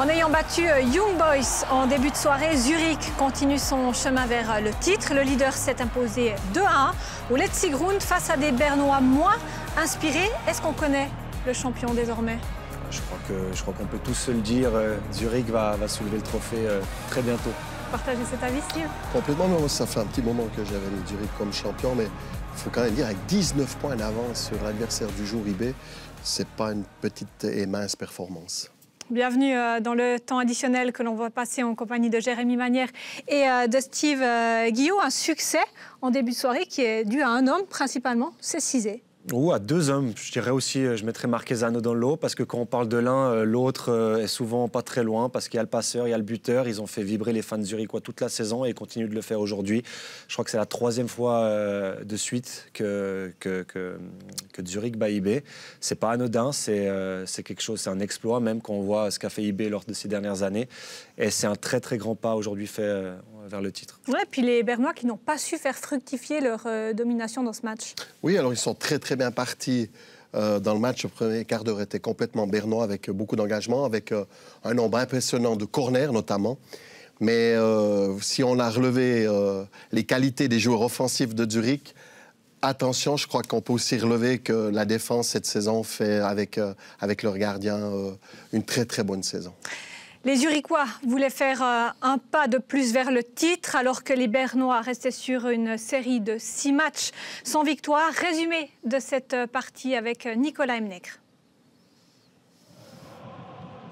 En ayant battu Young Boys en début de soirée, Zurich continue son chemin vers le titre. Le leader s'est imposé 2-1 au Letzigrund face à des Bernois moins inspirés. Est-ce qu'on connaît le champion désormais? Je crois qu'on peut tous se le dire, Zurich va soulever le trophée très bientôt. Partagez cet avis, Steve? Complètement, mais moi, ça fait un petit moment que j'avais mis Zurich comme champion, mais il faut quand même dire, avec 19 points d'avance sur l'adversaire du jour, IB, c'est pas une petite et mince performance. Bienvenue dans le temps additionnel que l'on va passer en compagnie de Jérémy Manière et de Steve Guillot. Un succès en début de soirée qui est dû à un homme principalement, c'est Cizé. Ou à deux hommes. Je dirais aussi, je mettrais Marquezano dans le lot, parce que quand on parle de l'un, l'autre est souvent pas très loin, parce qu'il y a le passeur, il y a le buteur. Ils ont fait vibrer les fans zurichois toute la saison et ils continuent de le faire aujourd'hui. Je crois que c'est la 3e fois de suite que Zurich bat IB. C'est pas anodin, c'est quelque chose, c'est un exploit, même quand on voit ce qu'a fait IB lors de ces dernières années. Et c'est un très très grand pas aujourd'hui fait vers le titre. Ouais, puis les Bernois qui n'ont pas su faire fructifier leur domination dans ce match. Oui, alors ils sont très bien partis dans le match. Le premier quart d'heure était complètement bernois, avec beaucoup d'engagement, avec un nombre impressionnant de corners notamment. Mais si on a relevé les qualités des joueurs offensifs de Zurich, attention, je crois qu'on peut aussi relever que la défense cette saison fait avec leur gardien une très bonne saison. Les Zurichois voulaient faire un pas de plus vers le titre, alors que les Bernois restaient sur une série de 6 matchs sans victoire. Résumé de cette partie avec Nicolas Emnegre.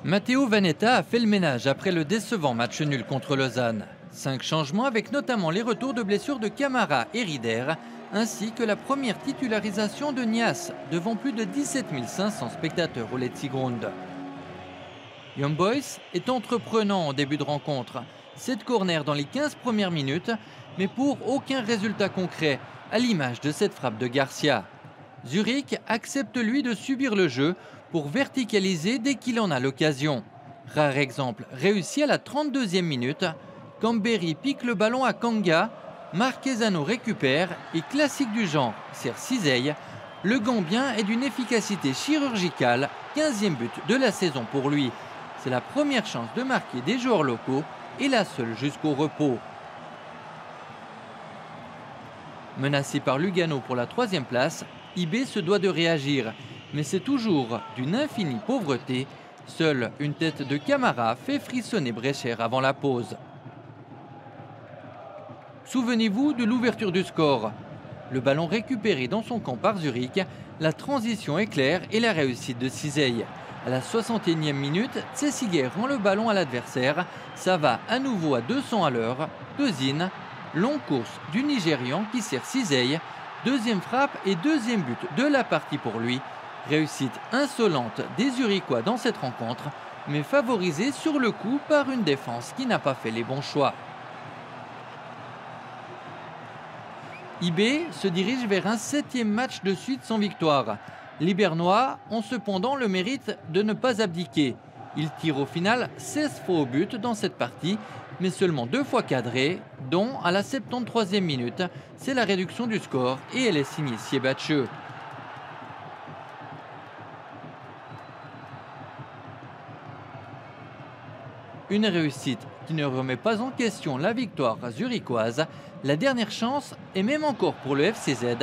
Matteo Vanetta a fait le ménage après le décevant match nul contre Lausanne. 5 changements avec notamment les retours de blessures de Camara et Rieder, ainsi que la première titularisation de Nias devant plus de 17 500 spectateurs au Letzigrund. Young Boys est entreprenant en début de rencontre. 7 corners dans les 15 premières minutes, mais pour aucun résultat concret, à l'image de cette frappe de Garcia. Zurich accepte lui de subir le jeu pour verticaliser dès qu'il en a l'occasion. Rare exemple réussi à la 32e minute, Camberi pique le ballon à Kanga, Marquezano récupère et classique du genre, sert Cizé. Le Gambien est d'une efficacité chirurgicale, 15e but de la saison pour lui. C'est la première chance de marquer des joueurs locaux et la seule jusqu'au repos. Menacé par Lugano pour la 3e place, IB se doit de réagir. Mais c'est toujours d'une infinie pauvreté. Seule une tête de Camara fait frissonner Brecher avant la pause. Souvenez-vous de l'ouverture du score. Le ballon récupéré dans son camp par Zurich, la transition est claire et la réussite de Cizé. À la 61e minute, Tsessigé rend le ballon à l'adversaire. Ça va à nouveau à 200 à l'heure. Dezine, longue course du Nigérian qui sert Cizé. 2e frappe et 2e but de la partie pour lui. Réussite insolente des Zurichois dans cette rencontre, mais favorisée sur le coup par une défense qui n'a pas fait les bons choix. IB se dirige vers un 7e match de suite sans victoire. Les Bernois ont cependant le mérite de ne pas abdiquer. Ils tirent au final 16 fois au but dans cette partie, mais seulement 2 fois cadrés, dont à la 73e minute. C'est la réduction du score et elle est signée Siebatcheux. Une réussite qui ne remet pas en question la victoire zurichoise. La dernière chance est même encore pour le FCZ.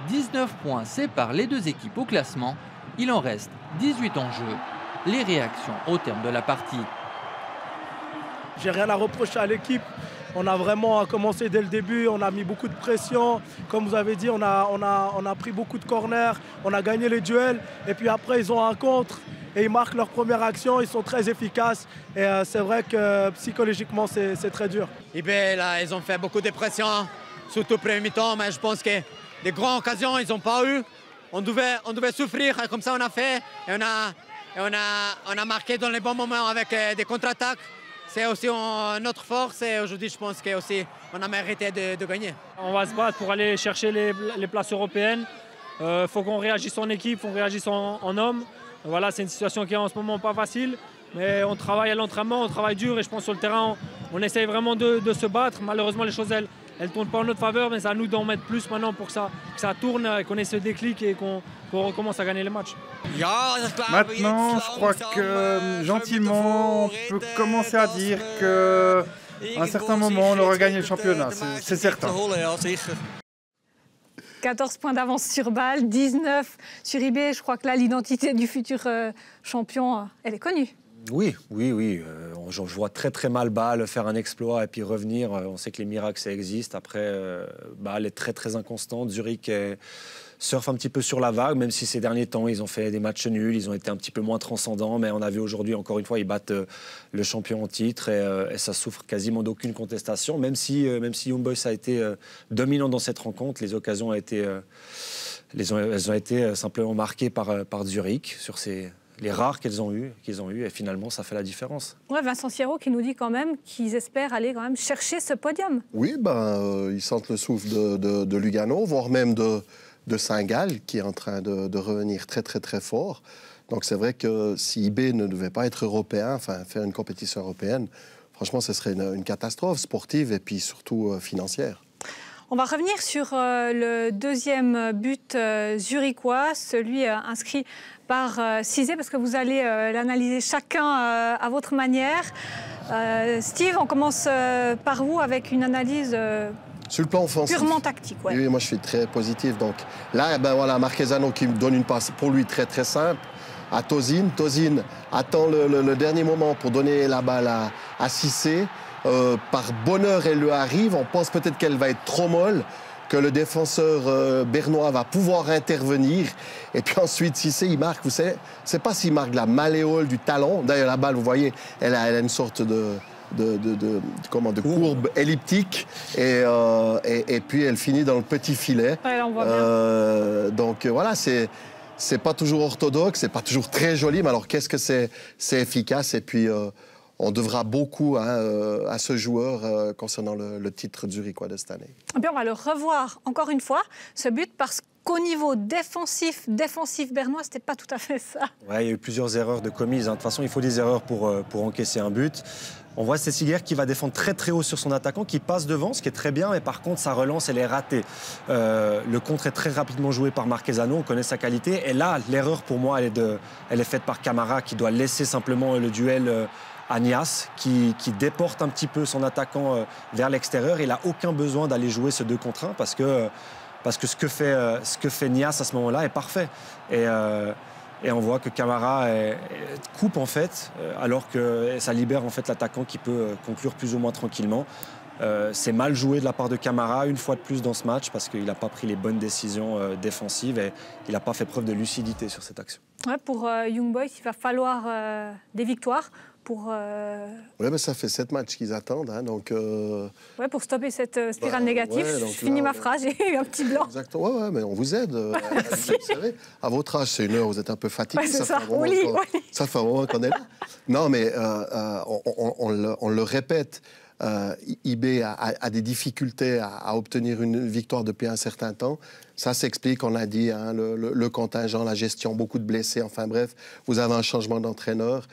19 points séparent les deux équipes au classement. Il en reste 18 en jeu. Les réactions au terme de la partie. J'ai rien à reprocher à l'équipe. On a vraiment commencé dès le début, on a mis beaucoup de pression. Comme vous avez dit, on a pris beaucoup de corners, on a gagné les duels. Et puis après, ils ont un contre et ils marquent leur première action. Ils sont très efficaces. Et c'est vrai que psychologiquement, c'est très dur. IB, là, ils ont fait beaucoup de pression, surtout au premier mi-temps. Mais je pense que des grandes occasions, ils n'ont pas eu. On devait souffrir, comme ça on a fait. Et on a marqué dans les bons moments avec des contre-attaques. C'est aussi notre force et aujourd'hui je pense qu'on a mérité de gagner. On va se battre pour aller chercher les places européennes. Faut qu'on réagisse en équipe, faut qu'on réagisse en homme. Voilà, c'est une situation qui est en ce moment pas facile, mais on travaille à l'entraînement, on travaille dur et je pense sur le terrain on essaye vraiment de se battre. Malheureusement les choses elle ne tourne pas en notre faveur, mais c'est à nous d'en mettre plus maintenant pour que ça tourne, qu'on ait ce déclic et qu'on recommence à gagner les matchs. Maintenant, je crois que gentiment, on peut commencer à dire qu'à un certain moment, on aura gagné le championnat, c'est certain. 14 points d'avance sur Bâle, 19 sur IB. Je crois que là, l'identité du futur champion, elle est connue. Oui. Je vois très mal Bâle faire un exploit et puis revenir. On sait que les miracles, ça existe. Après, Bâle est très inconstante. Zurich surfe un petit peu sur la vague, même si ces derniers temps, ils ont fait des matchs nuls. Ils ont été un petit peu moins transcendants. Mais on a vu aujourd'hui, encore une fois, ils battent le champion en titre et ça souffre quasiment d'aucune contestation. Même si Young Boys a été dominant dans cette rencontre, les occasions elles ont été simplement marquées par Zurich sur les rares qu'ils ont eu et finalement ça fait la différence. Ouais, Vincent Sierraud qui nous dit quand même qu'ils espèrent aller quand même chercher ce podium. Oui, ils sentent le souffle de Lugano, voire même de Saint-Gall qui est en train de revenir très fort. Donc c'est vrai que si IB ne devait pas être européen, enfin faire une compétition européenne, franchement ce serait une catastrophe sportive et puis surtout financière. On va revenir sur le deuxième but zurichois, celui inscrit par Cizé, parce que vous allez l'analyser chacun à votre manière. Steve, on commence par vous avec une analyse sur le plan offensif, purement tactique. Ouais. Oui, moi je suis très positif. Donc là, voilà, Marquezano qui me donne une passe pour lui très simple à Tozin. Tozin attend le dernier moment pour donner la balle à Cissé. Par bonheur, elle lui arrive. On pense peut-être qu'elle va être trop molle, que le défenseur bernois va pouvoir intervenir. Et puis ensuite, Cissé, il marque. Vous savez, c'est pas s'il marque la malléole du talon. D'ailleurs, la balle, vous voyez, elle a une sorte de courbe elliptique. Et puis, elle finit dans le petit filet. Ouais, là, on voit bien. Donc, voilà, c'est pas toujours orthodoxe, c'est pas toujours très joli. Mais alors, qu'est-ce que c'est efficace. Et puis... on devra beaucoup à ce joueur concernant le titre zurichois de cette année. Et puis on va le revoir encore une fois, ce but, parce qu'au niveau défensif bernois, c'était pas tout à fait ça. Ouais, il y a eu plusieurs erreurs de commises. De toute façon, il faut des erreurs pour encaisser un but. On voit Cessiger qui va défendre très haut sur son attaquant, qui passe devant, ce qui est très bien, mais par contre, sa relance, elle est ratée. Le contre est très rapidement joué par Marquezano, on connaît sa qualité. Et là, l'erreur, pour moi, elle est faite par Camara, qui doit laisser simplement le duel... à Nias, qui déporte un petit peu son attaquant vers l'extérieur. Il n'a aucun besoin d'aller jouer ce 2 contre 1 parce que ce que fait Nias à ce moment-là est parfait. Et on voit que Camara coupe en fait, alors que ça libère en fait l'attaquant qui peut conclure plus ou moins tranquillement. C'est mal joué de la part de Camara une fois de plus dans ce match parce qu'il n'a pas pris les bonnes décisions défensives et il n'a pas fait preuve de lucidité sur cette action. Ouais, pour Young Boys, il va falloir des victoires pour... Oui, mais ça fait 7 matchs qu'ils attendent. Donc, ouais, pour stopper cette spirale négative. Ouais, je finis ma phrase, j'ai eu un petit blanc. Exactement, ouais, mais on vous aide. Vous savez, à votre âge, c'est une heure, vous êtes un peu fatigué. Ouais, ça fait un moment qu'on est là. Non, mais on le répète. IB a des difficultés à obtenir une victoire depuis un certain temps. Ça s'explique, on a dit, le contingent, la gestion, beaucoup de blessés, enfin bref, vous avez un changement d'entraîneur.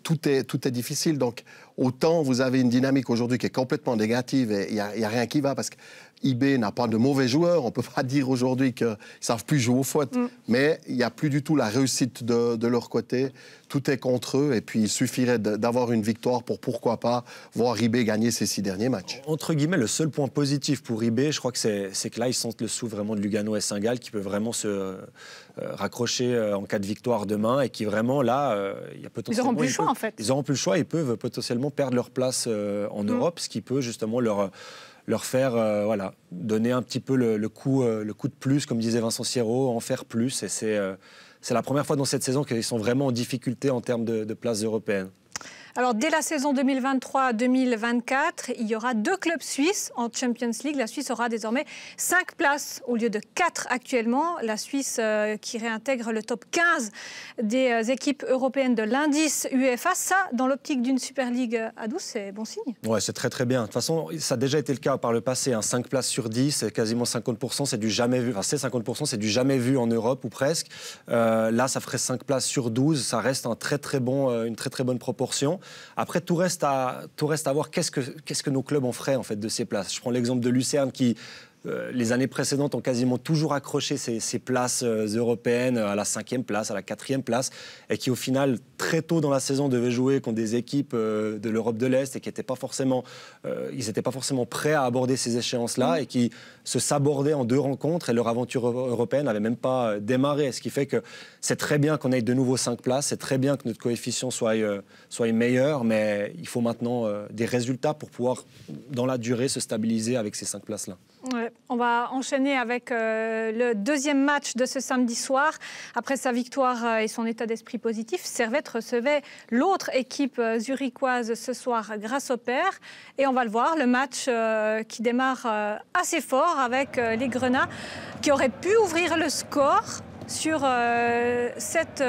Tout est difficile. Donc, autant vous avez une dynamique aujourd'hui qui est complètement négative et il n'y a rien qui va parce que IB n'a pas de mauvais joueurs. On ne peut pas dire aujourd'hui qu'ils ne savent plus jouer au foot. Mais il n'y a plus du tout la réussite de leur côté. Tout est contre eux. Et puis, il suffirait d'avoir une victoire pour, pourquoi pas, voir IB gagner ces 6 derniers matchs. Entre guillemets, le seul point positif pour IB, je crois que c'est que là, ils sentent le souffle vraiment de Lugano et Saint-Gall qui peut vraiment se raccrocher en cas de victoire demain et qui vraiment, là, il y a potentiellement... Ils n'auront plus le choix, en fait. Ils n'auront plus le choix. Ils peuvent potentiellement perdre leur place en Europe, ce qui peut justement leur faire donner un petit peu le coup de plus, comme disait Vincent Sierraud, en faire plus. Et c'est la première fois dans cette saison qu'ils sont vraiment en difficulté en termes de places européennes. Alors, dès la saison 2023-2024, il y aura 2 clubs suisses en Champions League. La Suisse aura désormais 5 places au lieu de 4 actuellement. La Suisse qui réintègre le top 15 des équipes européennes de l'indice UEFA. Ça, dans l'optique d'une Super League à 12, c'est bon signe. Ouais, c'est très bien. De toute façon, ça a déjà été le cas par le passé. 5 places sur 10, quasiment 50%, c'est du jamais vu. Enfin, c'est 50%, c'est du jamais vu en Europe ou presque. Là, ça ferait 5 places sur 12. Ça reste une très bonne proportion. Après, tout reste à voir qu'est-ce que nos clubs en feraient en fait, de ces places. Je prends l'exemple de Lucerne qui... les années précédentes ont quasiment toujours accroché ces places européennes à la 5e place, à la 4e place, et qui au final, très tôt dans la saison, devaient jouer contre des équipes de l'Europe de l'Est et qui n'étaient pas forcément prêts à aborder ces échéances-là et qui se sabordaient en 2 rencontres et leur aventure européenne n'avait même pas démarré. Ce qui fait que c'est très bien qu'on ait de nouveau 5 places, c'est très bien que notre coefficient soit meilleur, mais il faut maintenant des résultats pour pouvoir, dans la durée, se stabiliser avec ces 5 places-là. Ouais, on va enchaîner avec le deuxième match de ce samedi soir. Après sa victoire et son état d'esprit positif, Servette recevait l'autre équipe zurichoise ce soir, Grasshopper. Et on va le voir, le match qui démarre assez fort avec les Grenats qui auraient pu ouvrir le score sur cette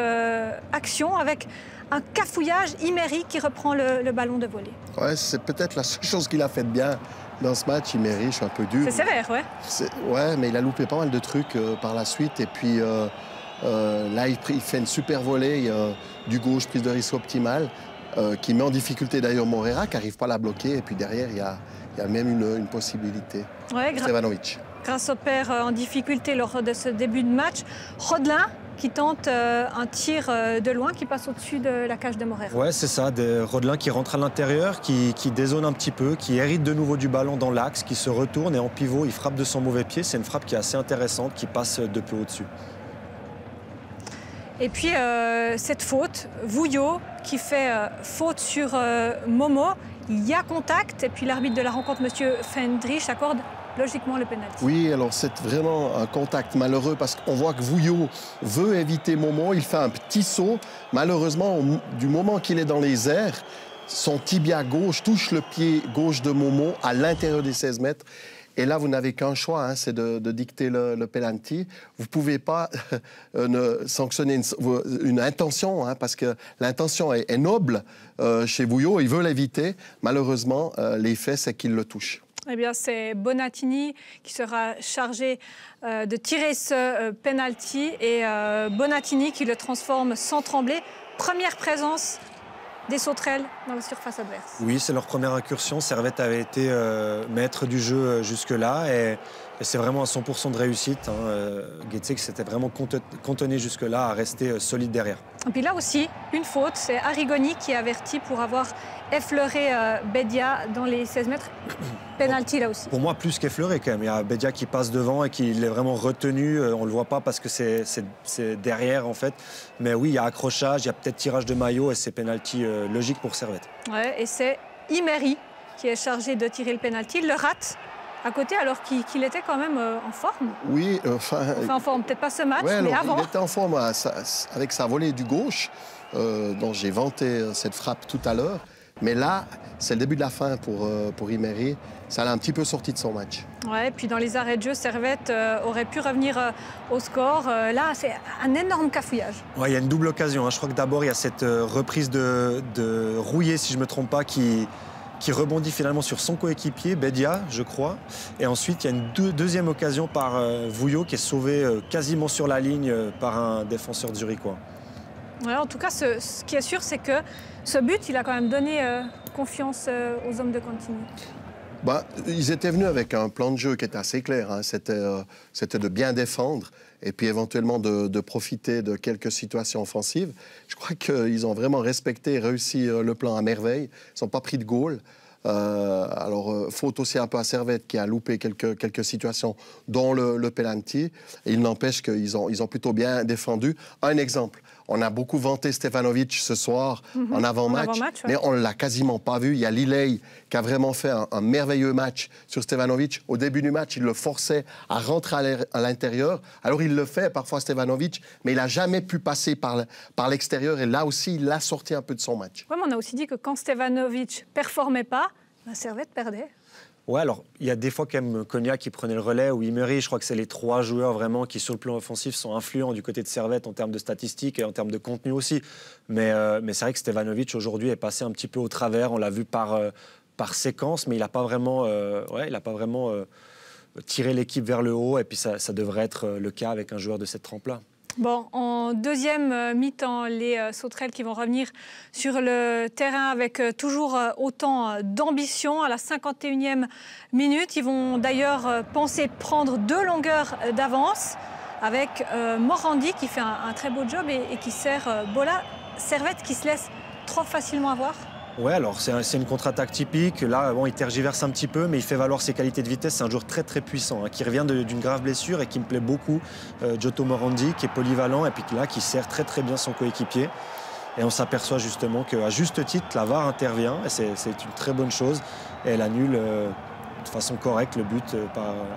action avec un cafouillage. Imery qui reprend le ballon de volée. Ouais, c'est peut-être la seule chose qu'il a fait de bien. Dans ce match, Imery, je suis un peu dur. C'est sévère, ouais. Ouais, mais il a loupé pas mal de trucs par la suite. Et puis là, il fait une super volée du gauche, prise de risque optimale, qui met en difficulté d'ailleurs Morera, qui n'arrive pas à la bloquer. Et puis derrière, il y a même une possibilité. Ouais, Stevanovic. Grasshopper en difficulté lors de ce début de match. Rodelin qui tente un tir de loin qui passe au-dessus de la cage de Morera. Ouais, c'est ça, Rodelin qui rentre à l'intérieur, qui dézone un petit peu, qui hérite de nouveau du ballon dans l'axe, qui se retourne et en pivot, il frappe de son mauvais pied. C'est une frappe qui est assez intéressante, qui passe de peu au-dessus. Et puis cette faute, Vouillot qui fait faute sur Momo. Il y a contact et puis l'arbitre de la rencontre, M. Fendrich, accorde logiquement le pénalty. Oui, alors c'est vraiment un contact malheureux parce qu'on voit que Vouillot veut éviter Momo. Il fait un petit saut. Malheureusement, du moment qu'il est dans les airs, son tibia gauche touche le pied gauche de Momo à l'intérieur des 16 mètres. Et là, vous n'avez qu'un choix, hein, c'est de dicter le penalty. Vous ne pouvez pas sanctionner une intention, hein, parce que l'intention est noble chez Vouillot. Il veut l'éviter. Malheureusement, l'effet, c'est qu'il le touche. Eh bien, c'est Bonatini qui sera chargé de tirer ce penalty et Bonatini qui le transforme sans trembler. Première présence des sauterelles dans la surface adverse. Oui, c'est leur première incursion. Servette avait été maître du jeu jusque-là et c'est vraiment à 100% de réussite. Guetze s'était vraiment cantonné jusque-là à rester solide derrière. Et puis là aussi, une faute, c'est Arrigoni qui est averti pour avoir effleuré Bedia dans les 16 mètres. Penalty là aussi. Pour moi, plus qu'effleuré quand même. Il y a Bedia qui passe devant et qui l'est vraiment retenu. On ne le voit pas parce que c'est derrière en fait. Mais oui, il y a accrochage, il y a peut-être tirage de maillot et c'est penalty logique pour Servette. Ouais, et c'est Imery qui est chargé de tirer le penalty. Il le rate à côté alors qu'il était quand même en forme. Oui, enfin en forme, peut-être pas ce match, ouais, mais alors, avant. Il était en forme avec sa volée du gauche, dont j'ai vanté cette frappe tout à l'heure. Mais là, c'est le début de la fin pour Imery. Ça l'a un petit peu sorti de son match. Ouais, puis dans les arrêts de jeu, Servette aurait pu revenir au score. Là, c'est un énorme cafouillage. Ouais, il y a une double occasion. Je crois que d'abord, il y a cette reprise de Rouillet, si je ne me trompe pas, qui rebondit finalement sur son coéquipier, Bedia, je crois. Et ensuite, il y a une deuxième occasion par Vouillot qui est sauvé quasiment sur la ligne par un défenseur zurichois. Ouais, en tout cas, ce qui est sûr, c'est que ce but, il a quand même donné confiance aux hommes de Contini. Ils étaient venus avec un plan de jeu qui était assez clair. Hein. C'était de bien défendre et puis éventuellement de profiter de quelques situations offensives. Je crois qu'ils ont vraiment respecté et réussi le plan à merveille. Ils n'ont pas pris de goal. Alors, faute aussi un peu à Servette qui a loupé quelques situations, dont le penalty. Et il n'empêche qu'ils ont plutôt bien défendu. Un exemple. On a beaucoup vanté Stevanovic ce soir en avant-match, mais on ne l'a quasiment pas vu. Il y a Lilei qui a vraiment fait un merveilleux match sur Stevanovic. Au début du match, il le forçait à rentrer à l'intérieur. Alors il le fait parfois Stevanovic, mais il n'a jamais pu passer par l'extérieur. Et là aussi, il l'a sorti un peu de son match. Ouais, mais on a aussi dit que quand Stevanovic ne performait pas, Servette perdait. Ouais, alors il y a des fois quand même Konya qui prenait le relais ou Imery. Je crois que c'est les 3 joueurs vraiment qui, sur le plan offensif, sont influents du côté de Servette en termes de statistiques et en termes de contenu aussi. Mais c'est vrai que Stevanovic aujourd'hui est passé un petit peu au travers. On l'a vu par séquence, mais il n'a pas vraiment, tiré l'équipe vers le haut. Et puis ça devrait être le cas avec un joueur de cette trempe-là. Bon, en deuxième mi-temps, les sauterelles qui vont revenir sur le terrain avec toujours autant d'ambition. À la 51e minute, ils vont d'ailleurs penser prendre 2 longueurs d'avance avec Morandi qui fait un très beau job et qui sert Bola. Servette qui se laisse trop facilement avoir. Ouais, alors c'est une contre-attaque typique. Là, bon, il tergiverse un petit peu, mais il fait valoir ses qualités de vitesse. C'est un joueur très très puissant, hein, qui revient d'une grave blessure et qui me plaît beaucoup. Giotto Morandi, qui est polyvalent et puis là, qui sert très très bien son coéquipier. Et on s'aperçoit justement qu'à juste titre, la VAR intervient et c'est une très bonne chose. Et elle annule de façon correcte le but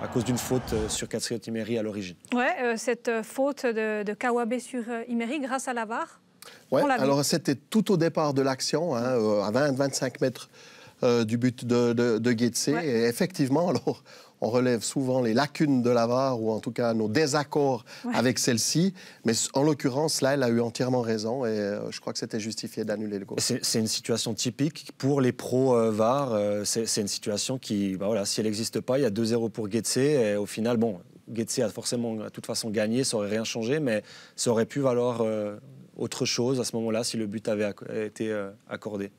à cause d'une faute sur Katsuyot Imeri à l'origine. Ouais, cette faute de Kawabe sur Imeri grâce à la VAR. Ouais, alors c'était tout au départ de l'action, hein, à 20-25 mètres du but de Guetze. Ouais. Et effectivement, alors, on relève souvent les lacunes de la VAR, ou en tout cas nos désaccords avec celle-ci. Mais en l'occurrence, là, elle a eu entièrement raison et je crois que c'était justifié d'annuler le goal. C'est une situation typique pour les pros VAR. C'est une situation qui, bah voilà, si elle n'existe pas, il y a 2-0 pour Guetze. Et au final, bon, Guetze a forcément, de toute façon, gagné, ça n'aurait rien changé, mais ça aurait pu valoir autre chose à ce moment-là si le but avait été accordé.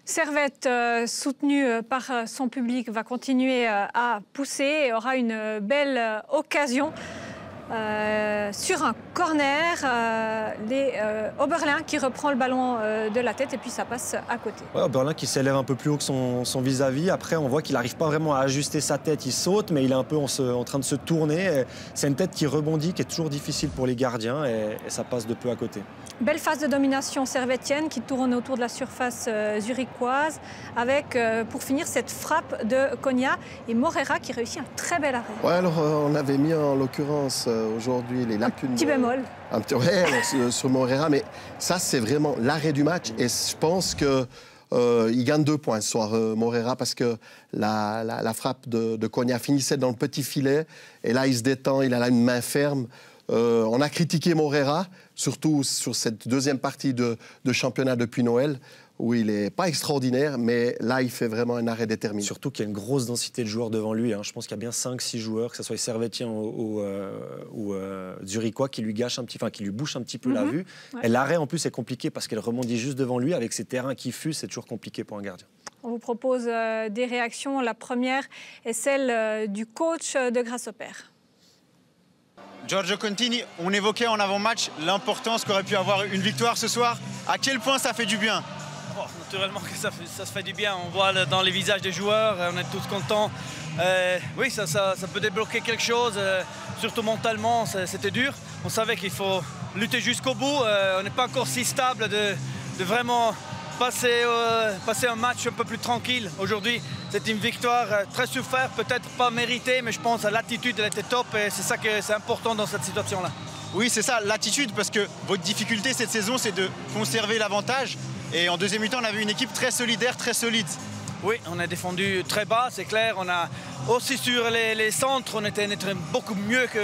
Servette, soutenu par son public, va continuer à pousser et aura une belle occasion sur un corner. Oberlin qui reprend le ballon de la tête et puis ça passe à côté. Ouais, Oberlin qui s'élève un peu plus haut que son vis-à-vis. Après, on voit qu'il n'arrive pas vraiment à ajuster sa tête. Il saute, mais il est un peu en train de se tourner. C'est une tête qui rebondit, qui est toujours difficile pour les gardiens et ça passe de peu à côté. Belle phase de domination servettienne qui tourne autour de la surface zurichoise avec, pour finir, cette frappe de Konya et Morera qui réussit un très bel arrêt. Ouais, alors on avait mis en l'occurrence aujourd'hui les lacunes. Un petit bémol. Sur Morera, mais ça c'est vraiment l'arrêt du match et je pense que il gagne 2 points ce soir, Morera, parce que la frappe de Konya finissait dans le petit filet et là il se détend, il a là une main ferme. On a critiqué Morera, surtout sur cette deuxième partie de championnat depuis Noël, où il n'est pas extraordinaire, mais là, il fait vraiment un arrêt déterminé. Surtout qu'il y a une grosse densité de joueurs devant lui. Hein. Je pense qu'il y a bien 5-6 joueurs, que ce soit les Servettiens ou Zurichois, qui lui gâchent qui lui bouchent un petit peu la vue. Ouais. Et l'arrêt, en plus, est compliqué parce qu'elle rebondit juste devant lui. Avec ses terrains qui fusent, c'est toujours compliqué pour un gardien. On vous propose des réactions. La première est celle du coach de Grasshopper. Giorgio Contini, on évoquait en avant-match l'importance qu'aurait pu avoir une victoire ce soir. À quel point ça fait du bien? Oh, naturellement que ça se fait du bien. On voit dans les visages des joueurs, on est tous contents. Oui, ça peut débloquer quelque chose, surtout mentalement, c'était dur. On savait qu'il faut lutter jusqu'au bout. On n'est pas encore si stable de vraiment passer un match un peu plus tranquille. Aujourd'hui, c'est une victoire très soufferte, peut-être pas méritée, mais je pense que l'attitude elle était top et c'est ça que c'est important dans cette situation-là. Oui, c'est ça, l'attitude, parce que votre difficulté cette saison, c'est de conserver l'avantage. Et en deuxième mi-temps, on a vu une équipe très solidaire, très solide. Oui, on a défendu très bas, c'est clair. On a aussi sur les centres, on était beaucoup mieux que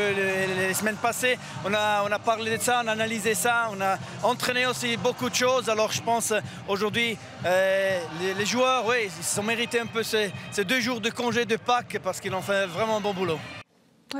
les semaines passées. On a parlé de ça, on a analysé ça, on a entraîné aussi beaucoup de choses. Alors je pense aujourd'hui, les joueurs, oui, ils se sont mérités un peu ces 2 jours de congé de Pâques parce qu'ils ont fait vraiment un bon boulot.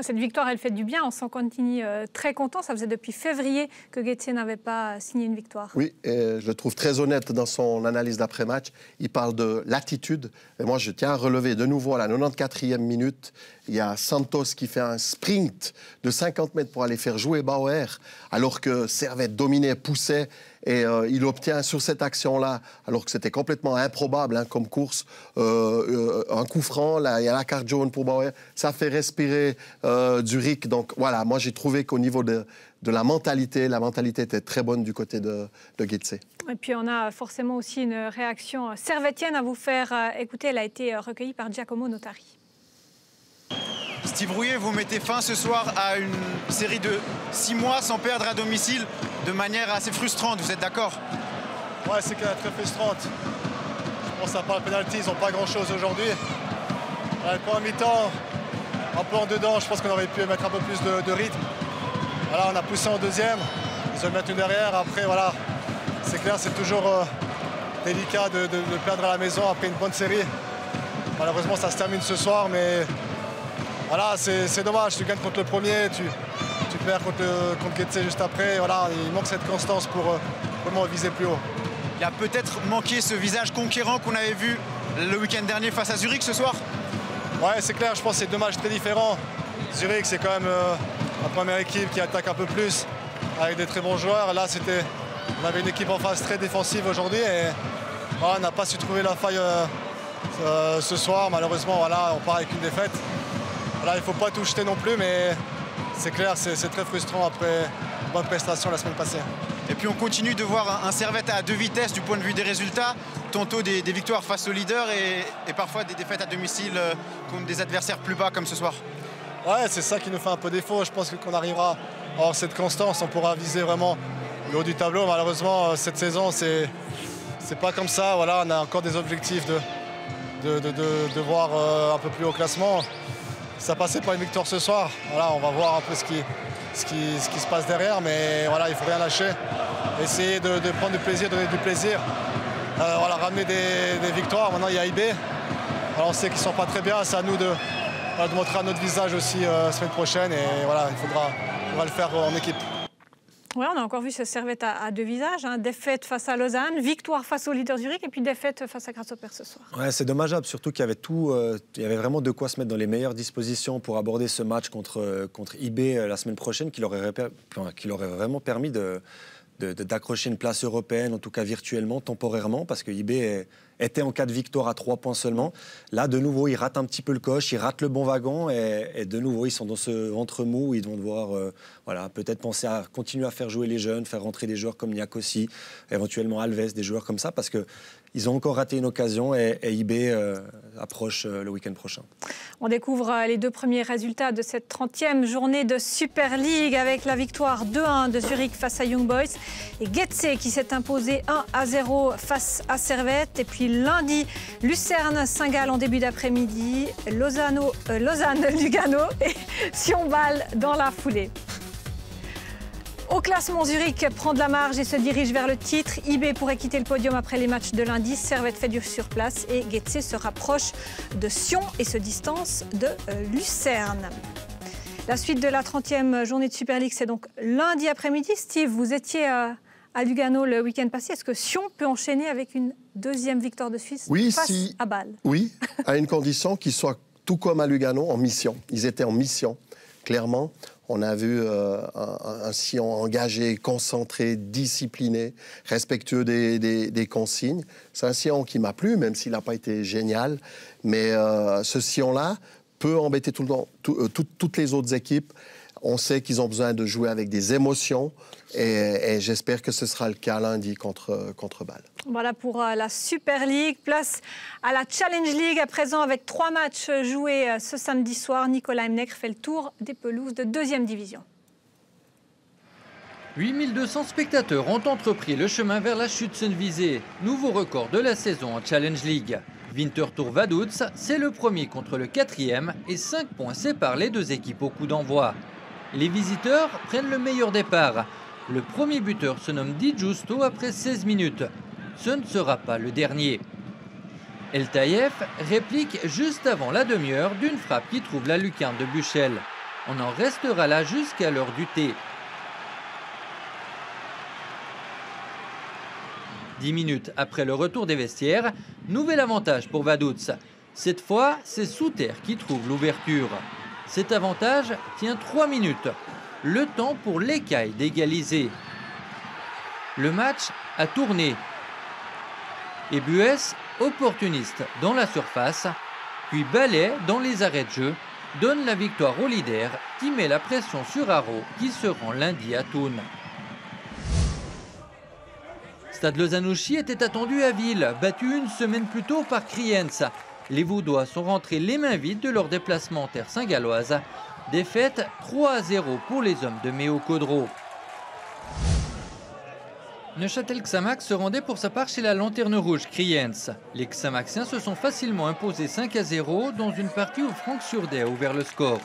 Cette victoire, elle fait du bien. On sent Contini très content. Ça faisait depuis février que Guetze n'avait pas signé une victoire. Oui, et je le trouve très honnête dans son analyse d'après-match. Il parle de l'attitude. Et moi, je tiens à relever de nouveau à la 94e minute. Il y a Santos qui fait un sprint de 50 mètres pour aller faire jouer Bauer, alors que Servette dominait, poussait. Et il obtient sur cette action-là, alors que c'était complètement improbable comme course, un coup franc. Là, il y a la carte jaune pour Bauer. Ça fait respirer Zurich. Donc voilà, moi j'ai trouvé qu'au niveau de la mentalité était très bonne du côté de Guetze. Et puis on a forcément aussi une réaction servettienne à vous faire écouter. Elle a été recueillie par Giacomo Notari. Steve Rouillet, vous mettez fin ce soir à une série de 6 mois sans perdre à domicile de manière assez frustrante, vous êtes d'accord? Ouais, c'est très frustrante. Bon, ça part le pénalty, ils n'ont pas grand-chose aujourd'hui. Le premier mi-temps, un peu en dedans, je pense qu'on aurait pu mettre un peu plus de rythme. Voilà, on a poussé en deuxième, ils veulent mettre une derrière. Après, voilà, c'est clair, c'est toujours délicat de perdre à la maison après une bonne série. Malheureusement, ça se termine ce soir, mais voilà, c'est dommage. Tu gagnes contre le premier, tu perds contre Getse juste après. Voilà, il manque cette constance pour vraiment viser plus haut. Il a peut-être manqué ce visage conquérant qu'on avait vu le week-end dernier face à Zurich ce soir. Ouais, c'est clair, je pense que c'est deux matchs très différents. Zurich, c'est quand même la première équipe qui attaque un peu plus, avec des très bons joueurs. Là, on avait une équipe en face très défensive aujourd'hui et voilà, on n'a pas su trouver la faille ce soir. Malheureusement, voilà, on part avec une défaite. Là, il ne faut pas tout jeter non plus, mais c'est clair, c'est très frustrant après une bonne prestation la semaine passée. Et puis on continue de voir un Servette à deux vitesses du point de vue des résultats. Tantôt des victoires face aux leaders et parfois des défaites à domicile contre des adversaires plus bas comme ce soir. Ouais, c'est ça qui nous fait un peu défaut. Je pense qu'on arrivera à avoir cette constance. On pourra viser vraiment le haut du tableau. Malheureusement, cette saison, c'est pas comme ça. Voilà, on a encore des objectifs de voir un peu plus haut classement. Ça passait pas une victoire ce soir. Voilà, on va voir un peu ce qui se passe derrière, mais voilà, il ne faut rien lâcher. Essayer de prendre du plaisir, donner du plaisir. Voilà, ramener des victoires. Maintenant, il y a IB. Alors, on sait qu'ils ne sont pas très bien. C'est à nous de montrer un autre visage aussi la semaine prochaine. Et voilà, il faudra le faire en équipe. Oui, on a encore vu ce Servette à deux visages. Hein. Défaite face à Lausanne, victoire face au leader Zurich et puis défaite face à Grasshopper ce soir. Ouais, c'est dommageable, surtout qu'il y avait tout, il y avait vraiment de quoi se mettre dans les meilleures dispositions pour aborder ce match contre IB la semaine prochaine, qui leur aurait vraiment permis d'accrocher une place européenne, en tout cas virtuellement, temporairement, parce que IB était en cas de victoire à 3 points seulement. Là, de nouveau, ils ratent un petit peu le coche, ils ratent le bon wagon, et de nouveau, ils sont dans ce ventre mou où ils vont devoir peut-être penser à continuer à faire jouer les jeunes, faire rentrer des joueurs comme Niakossi, éventuellement Alves, des joueurs comme ça, parce qu'ils ont encore raté une occasion et IB approche le week-end prochain. On découvre les deux premiers résultats de cette 30e journée de Super League avec la victoire 2-1 de Zurich face à Young Boys et Getse qui s'est imposé 1-0 face à Servette. Et puis lundi, Lucerne-Saint-Gall en début d'après-midi, Lausanne-Lugano et Sion-Bâle dans la foulée. Au classement, Zurich prend de la marge et se dirige vers le titre. IB pourrait quitter le podium après les matchs de lundi. Servette fait du surplace et Getse se rapproche de Sion et se distance de Lucerne. La suite de la 30e journée de Super League, c'est donc lundi après-midi. Steve, vous étiez à Lugano le week-end passé. Est-ce que Sion peut enchaîner avec une deuxième victoire de Suisse face à Bâle? Oui, à une condition qu'ils soient tout comme à Lugano en mission. Ils étaient en mission, clairement. On a vu un Sion engagé, concentré, discipliné, respectueux des consignes. C'est un Sion qui m'a plu, même s'il n'a pas été génial. Mais ce Sion-là peut embêter toutes les autres équipes. On sait qu'ils ont besoin de jouer avec des émotions et j'espère que ce sera le cas lundi contre Bâle. Voilà pour la Super League. Place à la Challenge League à présent avec 3 matchs joués ce samedi soir. Nicolas Imnekr fait le tour des pelouses de 2e division. 8200 spectateurs ont entrepris le chemin vers la Schützenwiese, nouveau record de la saison en Challenge League. Winterthur Vaduz, c'est le premier contre le 4e et 5 points séparent les deux équipes au coup d'envoi. Les visiteurs prennent le meilleur départ. Le premier buteur se nomme Di Giusto après 16 minutes. Ce ne sera pas le dernier. El Taïef réplique juste avant la demi-heure d'une frappe qui trouve la lucarne de Buchel. On en restera là jusqu'à l'heure du thé. 10 minutes après le retour des vestiaires, nouvel avantage pour Vaduz. Cette fois, c'est Souter qui trouve l'ouverture. Cet avantage tient 3 minutes. Le temps pour l'Écaille d'égaliser. Le match a tourné. Et Buès, opportuniste dans la surface, puis Ballet dans les arrêts de jeu, donne la victoire au leader qui met la pression sur Haro qui se rend lundi à Thun. Stade Lausanne-Ouchy était attendu à Ville, battu une semaine plus tôt par Kriens. Les Vaudois sont rentrés les mains vides de leur déplacement en terre saint-galloise. Défaite 3-0 pour les hommes de Méo Codreau. Neuchâtel Xamax se rendait pour sa part chez la Lanterne Rouge Kriens. Les Xamaxiens se sont facilement imposés 5-0 dans une partie où Franck Surdet a ouvert le score.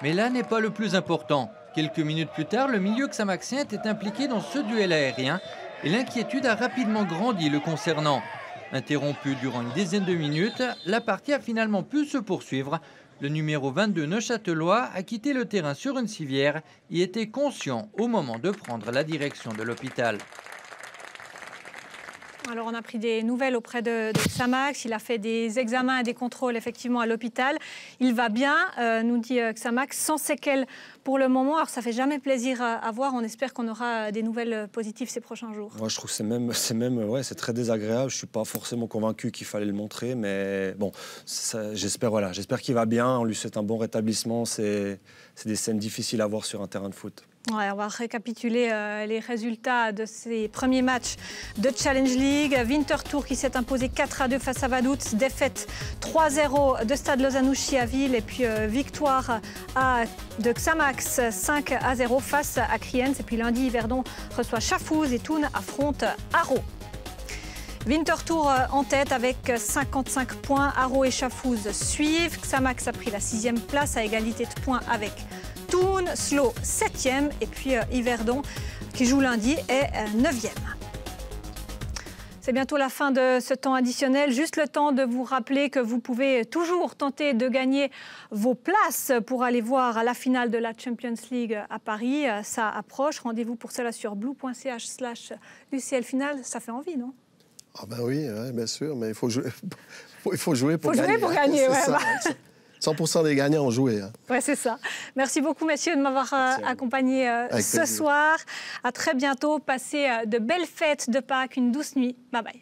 Mais là n'est pas le plus important. Quelques minutes plus tard, le milieu xamaxien était impliqué dans ce duel aérien et l'inquiétude a rapidement grandi le concernant. Interrompue durant une dizaine de minutes, la partie a finalement pu se poursuivre Le numéro 22 neuchâtelois a quitté le terrain sur une civière et était conscient au moment de prendre la direction de l'hôpital. Alors on a pris des nouvelles auprès de Xamax, il a fait des examens et des contrôles effectivement à l'hôpital. Il va bien, nous dit Xamax, sans séquelles pour le moment. Alors ça fait jamais plaisir à voir, on espère qu'on aura des nouvelles positives ces prochains jours. Moi je trouve que c'est très désagréable, je ne suis pas forcément convaincu qu'il fallait le montrer, mais bon, j'espère qu'il va bien, on lui souhaite un bon rétablissement, c'est des scènes difficiles à voir sur un terrain de foot. Ouais, on va récapituler les résultats de ces premiers matchs de Challenge League. Winterthur qui s'est imposé 4-2 face à Vaduz, défaite 3-0 de Stade Lausanne-Ouchy à Ville et puis victoire de Xamax 5-0 face à Kriens. Et puis lundi, Yverdon reçoit Schaffhouse et Thun affronte Haro. Winterthur en tête avec 55 points. Haro et Schaffhouse suivent. Xamax a pris la 6e place à égalité de points avec Thun, Slo 7e et puis Yverdon qui joue lundi est 9e. C'est bientôt la fin de ce temps additionnel. Juste le temps de vous rappeler que vous pouvez toujours tenter de gagner vos places pour aller voir la finale de la Champions League à Paris. Ça approche. Rendez-vous pour cela sur blue.ch/UCL Finale. Ça fait envie, non? Ah ben oui, bien sûr, mais il faut jouer, il faut jouer pour gagner. Il faut jouer pour gagner, ouais. Ça, 100% des gagnants ont joué. Hein. Oui, c'est ça. Merci beaucoup, messieurs, de m'avoir accompagné ce soir. À très bientôt. Passez de belles fêtes de Pâques, une douce nuit. Bye bye.